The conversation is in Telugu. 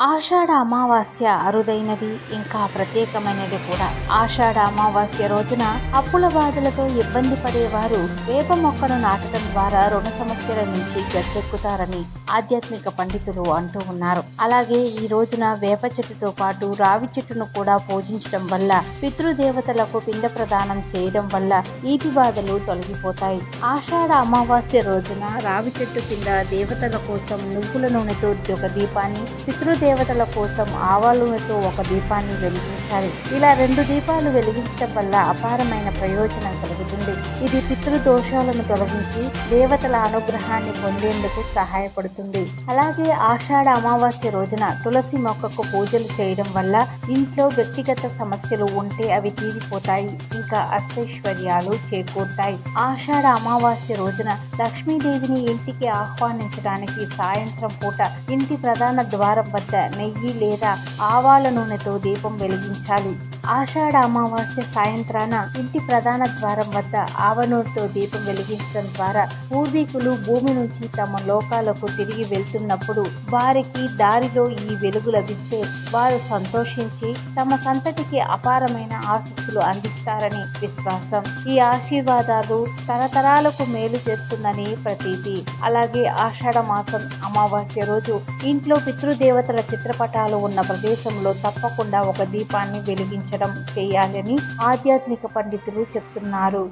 ఆషాఢ అమావాస్య అరుదైనది, ఇంకా ప్రత్యేకమైనది కూడా. ఆషాఢ అమావాస్య రోజున అప్పుల బాధలతో ఇబ్బంది పడేవారు వేప మొక్కను నాటడం ద్వారా రుణ సమస్యల నుంచి గట్టెక్కుతారని ఆధ్యాత్మిక పండితులు అంటూ ఉన్నారు. అలాగే ఈ రోజున వేప చెట్టుతో పాటు రావి చెట్టును కూడా పూజించడం వల్ల, పితృదేవతలకు పిండ ప్రదానం చేయడం వల్ల ఈతి బాధలు తొలగిపోతాయి. ఆషాఢ అమావాస్య రోజున రావి చెట్టు కింద దేవతల కోసం నువ్వుల నూనెతో ఒక దీపాన్ని, పితృదేవతల కోసం ఆవాల నూనెతో ఒక దీపాన్ని వెలిగించాలి. ఇలా 2 దీపాలు వెలిగించడం వల్ల అపారమైన ప్రయోజనం కలుగుతుంది. ఇది పితృదోషాలను తొలగించి దేవతల అనుగ్రహాన్ని పొందేందుకు సహాయపడుతుంది. అలాగే ఆషాఢ అమావాస్య రోజున తులసి మొక్కకు పూజలు చేయడం వల్ల ఇంట్లో వ్యక్తిగత సమస్యలు ఉంటే అవి తీరిపోతాయి, ఇంకా అష్టైశ్వర్యాలు చేకూరుతాయి. ఆషాఢ అమావాస్య రోజున లక్ష్మీదేవిని ఇంటికి ఆహ్వానించడానికి సాయంత్రం పూట ఇంటి ప్రధాన ద్వారం వద్ద నెయ్యి లేదా ఆవాల నూనెతో దీపం వెలిగించాలి. ఆషాఢ అమావాస్య సాయంత్రాన ఇంటి ప్రధాన ద్వారం వద్ద ఆవనూరుతో దీపం వెలిగించడం ద్వారా పూర్వీకులు భూమి నుంచి తమ లోకాలకు తిరిగి వెళ్తున్నప్పుడు వారికి దారిలో ఈ వెలుగు లభిస్తే వారు సంతోషించి తమ సంతతికి అపారమైన ఆశీస్సులు అందిస్తారని విశ్వాసం. ఈ ఆశీర్వాదాలు తరతరాలకు మేలు చేస్తుందని ప్రతీతి. అలాగే ఆషాఢ మాసం అమావాస్య రోజు ఇంట్లో పితృదేవతల చిత్రపటాలు ఉన్న ప్రదేశంలో తప్పకుండా ఒక దీపాన్ని వెలిగించడం చేయాలని ఆధ్యాత్మిక పండితులు చెప్తున్నారు.